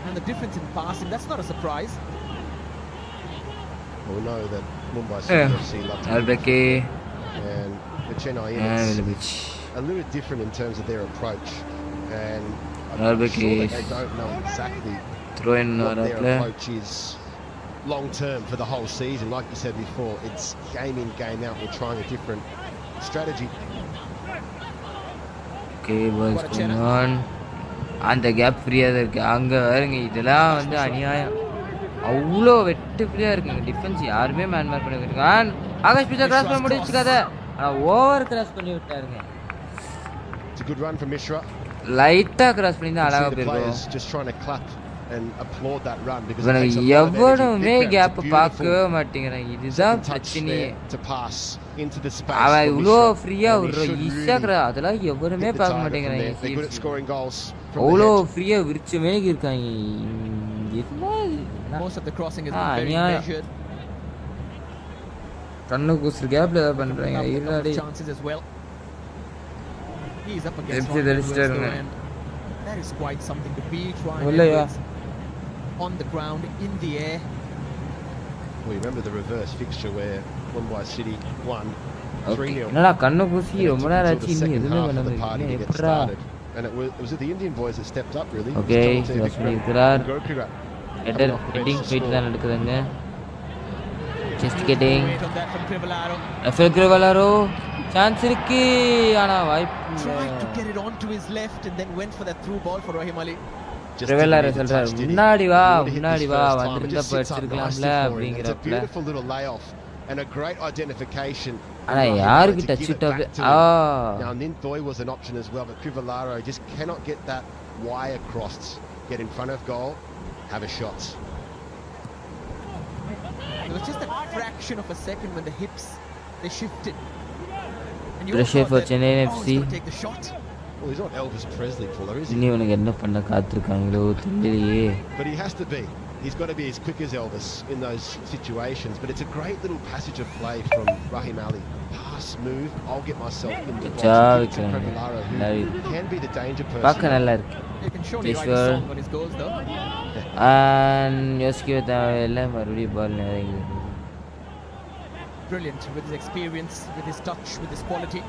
And the difference in passing, that's not a surprise. We know that Mumbai City FC love to and the Chennaiyin is a little different in terms of their approach, and I'm sure that they don't know exactly what their approach is long term for the whole season. Like you said before, it's game in, game out. We're trying a different strategy. Okay, what's going on? அந்த gap ஃப்ரீயா தான் இருக்கு. அங்க பாருங்க இதெல்லாம் வந்து அநியாயம். அவ்வளோ வெட்டு ஃப்ரீயா இருக்குங்க. டிஃபென்ஸ் யாருமே மேன் மார்க் பண்ணி விட்டுருக்காங்க. ஆகாஷ் பிச்சா கிராஸ் பண்ண முடிச்சுக்காத. ஆனா ஓவர் கிராஸ் பண்ணி விட்டாருங்க. It's a good run from Mishra. லைட்டா கிராஸ் பண்ணி தான் அழகா போயிருக்கும். Just trying to clap and applaud that run because it இவனுக்கு takes a lot of எவ்வளவுமே energy. Big gap ground, it's a பார்க்கவே beautiful மாட்டேங்கிறாங்க. இதுதான் second touch பிரச்சனையே. there to pass into the space. அவன் for இவ்வளோ Mishra, ஃப்ரீயா and he விடுற should ஈஸியா really அதெல்லாம் எவருமே hit the பார்க்க target from மாட்டேங்கிறாங்க. there. They're good at scoring goals from அவ்வளோ the head. ஃப்ரீயா விரிச்ச மேலே இருக்காங்க. Most of the crossing has been very measured. கண்ணு கூசுற கேப்ல ஏதாவது பண்றாங்க. இருடாடி. Chances as well. He's up FC against Ryan register Wilson, में. and that is quite something to beat. Ryan बोले यार. Edwards on the ground, in the air. Well, you remember the reverse fixture where Mumbai City won 3-0. என்னடா கண்ணு கூசி And it ரொம்ப took நேரம் until ஆச்சு the இன்னும் second எதுவுமே half பண்ண of the party to முடியல. get எப்படா? started. And it was the Indian boys that stepped up really. Okay, இருக்கிறார். Header, ஹெட்டிங் ஃபைட் தான் நடக்குதுங்க. Chest getting. Wait on that from Crivellaro. எஃப்எல் கிரிவலாரோ சான்ஸ் இருக்கு ஆனா வாய்ப்பு Tried to get it onto his left and then went for that through ball for Rahim Ali. கிரிவலாரோ சொல்றாரு முன்னாடி வா வந்திருந்தா படிச்சிருக்கலாம்ல அப்படிங்கறப்பல. Beautiful little layoff and a great identification. ஆனா யாருக்கு touch it Now Ninthoi was an option as well, but Crivellaro just cannot get that wire crossed. Get in front of goal, have a shot. It was just a fraction of a second when the hips they shifted. And Pressure for Chennaiyin he's FC. going to take the shot. Well, he's not Elvis Presley, Fuller, is he? இனி உனக்கு என்ன பண்ண காத்திருக்காங்களோ தெரியலையே. But he has to be. He's got to be as quick as Elvis in those situations. But it's a great little passage of play from Rahim Ali. Pass, move, I'll get myself in the box. Job, Give it to Crivellaro, who can be the danger person. பார்க்க நல்லா இருக்கு. You can surely write a Sure. song on his goals though. யோசிக்கவே தேவையில்லை மறுபடியும் பால் நிறைய. Brilliant with his experience, with his touch, with his quality,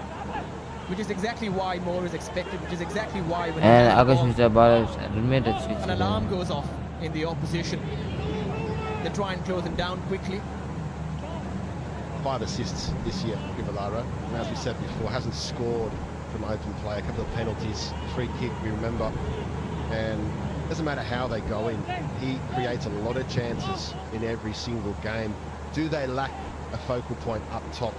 which is exactly why more is expected, which is exactly why when he And has the Akash ball, Mishra ball remain touch an alarm goes off in the opposition. They try and close him down quickly. 5 assists this year, Crivellaro. And as we said before, hasn't scored from open play. A couple of penalties, free kick, we remember. And it doesn't matter how they go in. He creates a lot of chances in every single game. Do they lack a focal point up top?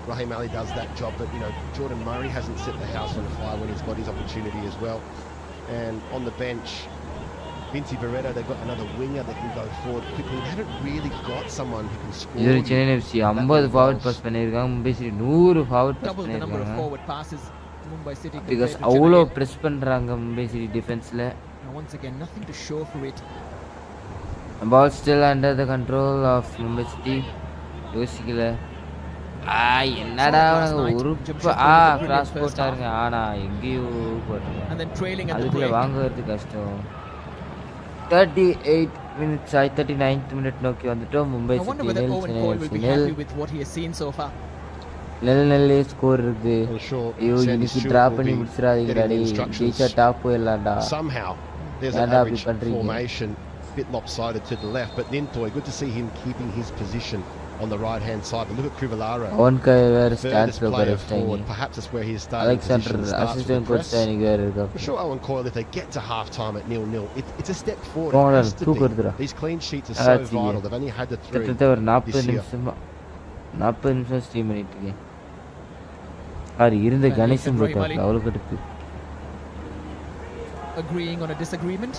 Rahim Ali does that job, but Jordan Murray hasn't set the house on fire when he's got his opportunity as well. And on the bench, Vinci Barreto, they've got another winger that can go forward quickly. They haven't really got someone who can score. இது Chennai FC 50 forward pass பண்ணிருக்காங்க. Mumbai City 100 forward pass Double the number of பண்ணிருக்காங்க. forward passes Mumbai City because compared to அவ்வளோ Chennai. Press பண்றாங்க Mumbai City டிஃபென்ஸ்ல. Now once again nothing to show for it. Ball still under the control of Mumbai City. யோசிக்கல. என்னடா ஒரு cross போட்டாருங்க. ஆனா எங்கேயோ போட்டாங்க. And then trailing at the அதுக்குள்ள break. வாங்குறது கஷ்டம். 38 minutes 39th minute நோக்கி வந்துட்டோம். Mumbai I wonder city whether nil Owen Chennai Cole will FC be nil. happy with what he has seen so far. நெல்லே ஸ்கோர் இருக்கு. Well, sure, ஐயோ Sandy இன்னைக்கு Stewart drop will பண்ணி be முடிச்சிராதீங்கடா getting டேய். instructions. ஜெயிச்சா டாப் போயிடலாம்டா. Somehow there's an ஏன்டா அப்படி average பண்றீங்க? formation, bit lopsided to the left, but Ninthoi, good to see him keeping his position on the right hand side. But look at Crivellaro, அவனுக்கு வேற furthest ஸ்டாண்ட்ஸ்ல உட்கார player வச்சிட்டாங்க. forward. Perhaps that's where his starting Alexander position starts with assistant the coach press. தான் எனக்கு வேற இருக்கா. I'm sure Owen Coyle, if they get to half time at 0-0, it's a step forward. Come on, It has to தூக்கு be. வருதுடா. These clean sheets are That's so vital. it. They've only had the 3 கிட்டத்தட்ட ஒரு 40 this year. நிமிஷம் stream பண்ணிட்டு இருக்கேன். அவர் இருந்த கணேசன் போட்டார். அவ்வளவு கடுப்பு. Agreeing on a disagreement.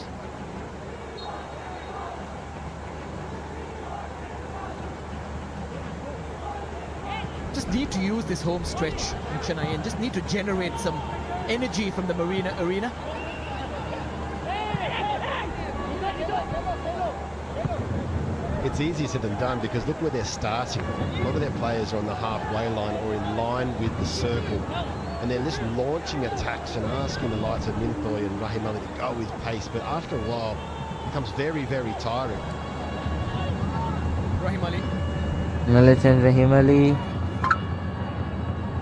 Just need to use this home stretch in Chennaiyin. Just need to generate some energy from the Marina arena. It's easier said than done because look where they're starting. A lot of their players are on the halfway line or in line with the circle. And they're just launching attacks and asking the likes of Ninthoi and Rahim Ali to go with pace. But after a while, it becomes very, very tiring. Rahim Ali. Malaysian Rahim Ali.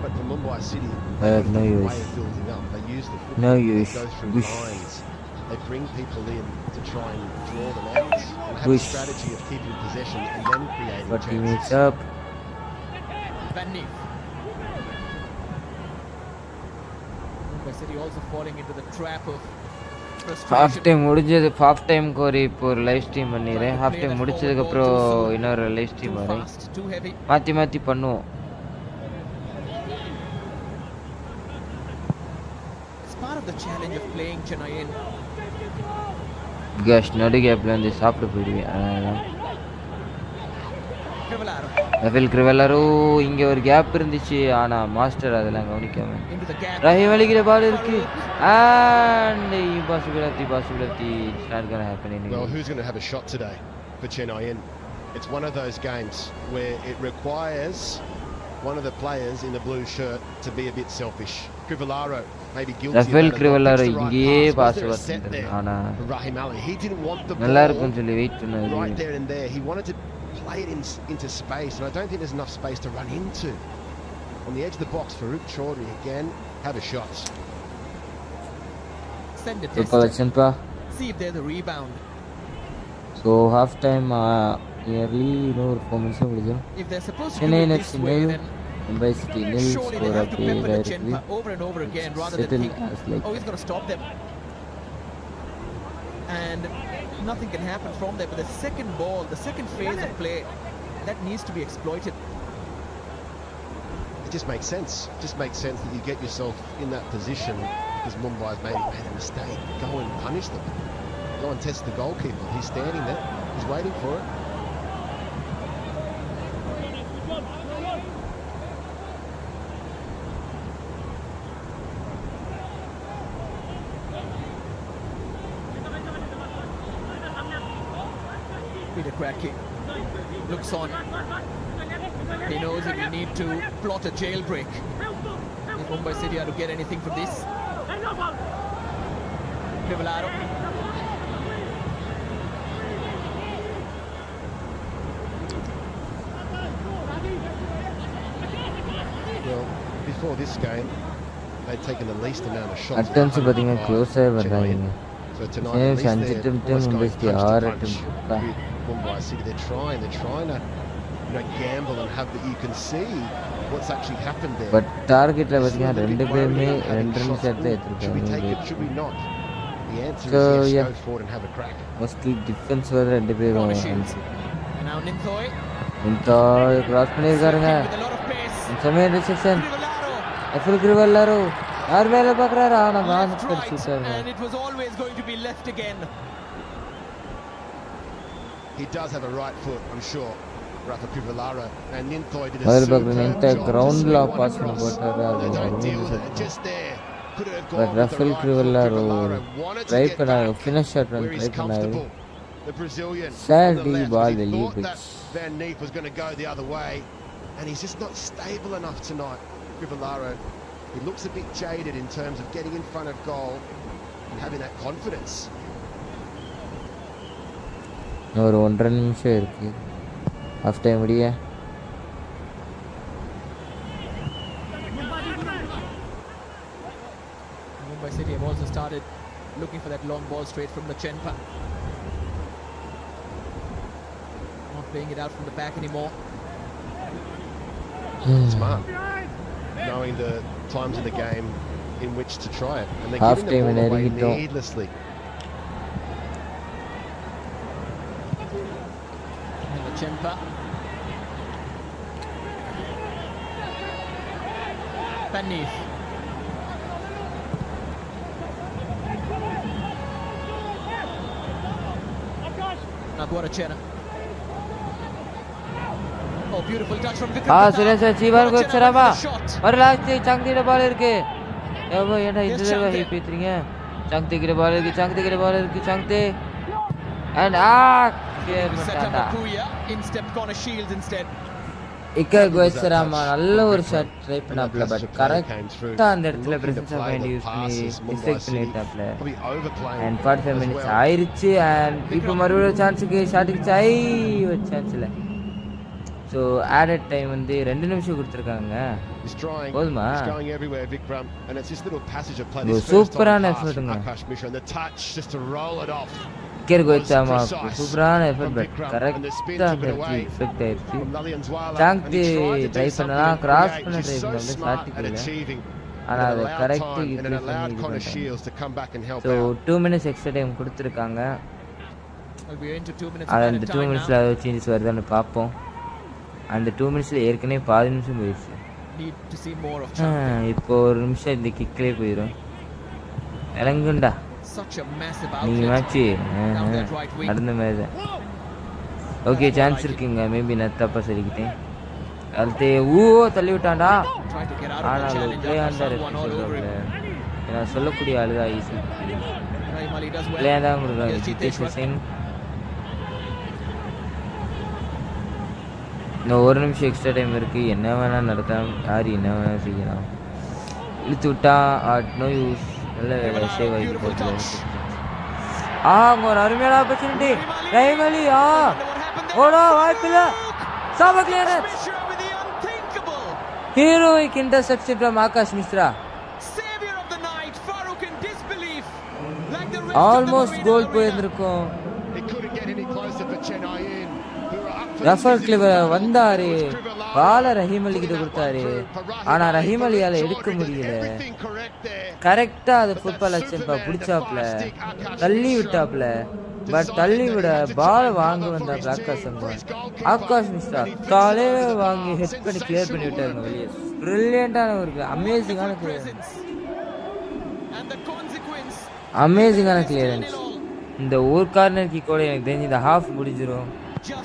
But for Mumbai City, No they've got a use. way of building up. They use the football, No they use. go through Whoosh. lines. They bring people in to try and draw them out and have Whoosh. a strategy of keeping possession and then creating 40 minutes chances. up. Van Neef. Mumbai City also falling into the trap of half frustration. Time முடிஞ்சது. Half டைம்க்கு ஒரு இப்போ ஒரு live stream பண்ணிடுறேன். Half time முடிச்சதுக்கு அப்புறம் இன்னொரு live stream Too வரேன். fast, too heavy. மாற்றி பண்ணுவோம். It's part of the challenge of playing Chennaiyin. Gosh, நடு கேப்ல வந்து சாப்பிட்டு போயிடுவேன். ரஃபேல் கிரிவெல்லரோ இங்க ஒரு கேப் இருந்துச்சு. ஆனா மாஸ்டர் அதெல்லாம் கவனிக்காம ரஹீம் அலிக்கிற பால் இருக்கு. And possibility it's not going to happen anyway. Well, who's going to have a shot today for Chennaiyin? It's one of those games where it requires one of the players in the blue shirt to be a bit selfish. Crivellaro maybe guilty. Rafel Crivellaro இங்கேயே pass வச்சிருந்தாரு. ஆனா Rahim Ali, he didn't want the ball. நல்லா இருக்குன்னு சொல்லி wait பண்ணாரு. Right there and there, he wanted to play it into space, and I don't think there's enough space to run into. On the edge of the box, Farouk Chaudhry again have a shot. Send it. See if there's a rebound. So half time nearly four minutes முடிஞ்சு. If they're supposed to do it this way, then Mumbai City nil score up directly over and over again rather than think, oh, he's going to stop them. And nothing can happen from there. But the second ball, the second phase of play, that needs to be exploited. It just makes sense. It just makes sense that you get yourself in that position because Mumbai's maybe made a mistake. Go and punish them. Go and test the goalkeeper. He's standing there. He's waiting for it. Peter Cracky looks on. He knows he will need to plot a jailbreak. If Mumbai City are to get anything from this. Crivellaro. Well, before this game, they'd taken the least amount of shots. Attempts பாத்தீங்க க்ளோஸா வர்றாங்க. So tonight, at least they're almost going punch to punch with Mumbai City. They're trying to gamble and have that you can see what's actually happened there. But targetல பாத்தீங்க ரெண்டு பேருமே ரெண்டு runs எடுத்து எடுத்துட்டாங்க. Should we take it? Should we not? The answer So, is yes. yeah. Go forward and have a crack. Mostly defense வர ரெண்டு பேரும். Now Ninthoi. Ninthoi cross பண்ணிருக்காருங்க. With a lot of pace. செமையா reception. Rafel Crivellaro யார் மேல பாக்குறாரு? ஆனா was கடிச்சிட்டாரு. And it was always going to be left again. He does have a right foot, I'm sure. Rafel Crivellaro and Ninthoi did a முதல்ல superb பாக்குற Ninthoi job. groundல pass பண்ணி போட்டாரு. They அது don't deal with it. Just there. Could have gone with the Rafel right foot. Crivellaro Wanted to try get பண்ணாரு. back finish shot run where try he's பண்ணாரு. comfortable. The Brazilian Sad on the left, ball he வெளியே thought that போச்சு. Van Neef was going to go the other way, and he's just not stable enough tonight. Crivellaro, he looks a bit jaded in terms of getting in front of goal and having that confidence. ஒரு 1.5 நிமிஷம் இருக்கு. half time முடிய. Mumbai City have also started looking for that long ball straight from the Chenpa. Not playing it out from the back anymore. Smart. Knowing the times of the game in which to try it. And they're Half giving time the ball away and everything. needlessly. And the Chenpa. Van Neef. Guarachena. Oh, beautiful touch from Vikram. Suresh ஜீவன் கோச்சராமா ஒரு last சங்தியோட பால் இருக்கு. ஏவோ என்ன இந்த தடவை hit பீத்றீங்க. சங்தியோட பால் இருக்கு. சங்தி and in step corner shields instead. இக்க கோச்சராமா நல்ல ஒரு shot try பண்ணாப்ல but கரெக்ட்டா அந்த இடத்துல பிரசன்ஸ் ஆஃப் மைண்ட் யூஸ் பண்ணி டிஸ்ட்ராக்ட் பண்ணிட்டாப்ல. and 45 minutes ஆயிருச்சு and இப்போ மறுபடியும் சான்ஸ்க்கு ஷாட்டுக்கு ஒரு சான்ஸ் இல்ல. ஸோ ஆடட் டைம் வந்து 2 நிமிஷம் கொடுத்துருக்காங்க. போதுமா? சூப்பரான எஃபர்ட்டுங்க. கேர் கோச்சாமா சூப்பரான எஃபர்ட் பட் கரெக்டாக அந்த எஃபெக்ட் ஆயிடுச்சு. சாங்தி ட்ரை பண்ணலாம் கிராஸ் பண்ண ட்ரை பண்ணல ஸ்டார்டிங்கில். ஆனால் அதை கரெக்டாக யூட்டிலைஸ் பண்ணி ஸோ 2 minutes எக்ஸ்ட்ரா டைம் கொடுத்துருக்காங்க. அந்த 2 minutesல சேஞ்சஸ் வருதான்னு பார்ப்போம். அந்த 2 minutesல ஏற்கனவே 10 நிமிஷம் போயிடுச்சு. இப்போ 1 நிமிஷம் இந்த கிக்லேயே போயிடும். இறங்குண்டா such a massive நீங்க outlet. Match Down that right wing. நடந்த மாதிரி தான். ஓகே சான்ஸ் இருக்குங்க. மேபி நான் தப்பா சொல்லிக்கிட்டேன். அடுத்து தள்ளி விட்டான்டா. Try to get out of ஆனா the challenge. பிளே After ஆண்டர் someone all over him. நான் சொல்லக்கூடிய ஆளுதான் easy. Rahim Ali does well. Play தான் கொடுக்குறாங்க. Here's ஜிதேஷ் Jitesh சிங் இன்னும் ஒரு நிமிஷம் எக்ஸ்ட்ரா டைம் இருக்கு. என்ன வேணா நடத்தலாம், யார் என்ன வேணா செய்யலாம். இழுத்து விட்டா நோ யூஸ். நல்ல வேலை சேவ் ஆகிட்டு. அங்க ஒரு அருமையான ஆப்பர்ச்சுனிட்டி. ரஹீம் அலி ஓடா வாய்ப்பில்ல. சாப clearance. Pressure with the unthinkable. Heroic interception from Akash Mishra. Savior of the night, Farouk in disbelief. Like the rest almost of the goal arena. போயிருந்திருக்கும். It couldn't get any closer for Chennaiyin, who were up for ரஃபர் the கிளிவர் physical வந்தாரு. battle. It was Krivellari பால ரஹீம் அலி கிட்ட putting that கொடுத்தாரு. one through for ஆனா Rahim Ali. Rahim அலியால But எடுக்க Jordan did முடியல. everything correct there. கரெக்டா அது But football that அச்சன்பா Superman, பிடிச்சாப்ல, the fire stick, Akash தள்ளி Mishra, விட்டாப்ல. பட் decided தள்ளி that விட he had to ball try and வாங்க cover for வந்தாப்ல his Akash team, for his சம்பா. goalkeeper, Akash Mishra and he flicked காலே it over the வாங்கி bar. ஹெட் பண்ணி கிளியர் பண்ணி Sensational விட்டாருங்க work. வெளியே. பிரில்லியண்டான ஒரு அமேசிங்கான Wonderful presence. And the consequence. அமேசிங்கான கிளியரன்ஸ். இந்த ஒரு கார்னர் கிக்கோட எனக்கு தெரிஞ்சு இந்த ஹாஃப் முடிஞ்சிடும்.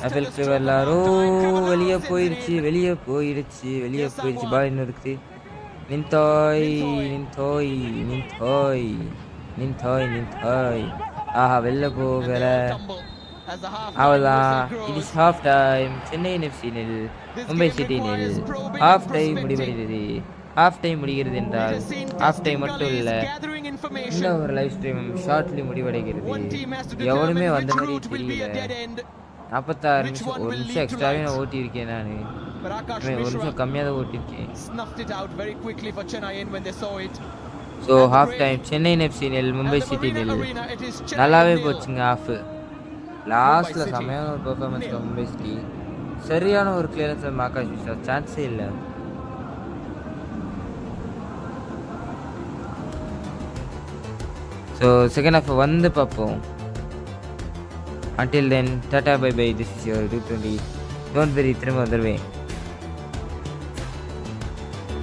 எஃப்எல் கிளிவர் எல்லாரும் வெளியே போயிடுச்சு. பால் இன்னும் இருக்குது. நின்தோய். ஆஹா வெளில போகல. அவ்வளோதான். இது இஸ் ஹாஃப் டைம். சென்னையின் எஃப்சி நில், மும்பை சிட்டி நில். ஹாஃப் டைம் முடிவடைகிறது. ஹாஃப் டைம் முடிகிறது என்றால் ஹாஃப் டைம் மட்டும் இல்லை, இன்னும் ஒரு லைவ் ஸ்ட்ரீம் ஷார்ட்லி முடிவடைகிறது. எவனுமே வந்த மாதிரி தெரியல. 46 நிமிஷம், ஒரு நிமிஷம் எக்ஸ்ட்ராவே நான் ஓட்டியிருக்கேன். நான் ஒரு நிமிஷம் கம்மியாக தான் ஓட்டியிருக்கேன். ஸோ ஹாஃப் டைம் சென்னையின் எஃப்சி நெல், மும்பை சிட்டி நெல். நல்லாவே போச்சுங்க ஹாஃபு. லாஸ்ட்டில் செம்மையான ஒரு பெர்ஃபார்மன்ஸ் மும்பை சிட்டி. சரியான ஒரு கிளியரன்ஸ் ஆகாஷ் மிஸ்ரா, சான்ஸே இல்லை. ஸோ செகண்ட் ஹாஃப் வந்து பார்ப்போம். Until then, tata bye bye. This is your 220. Don't worry, திரும்ப வந்துடுவேன்.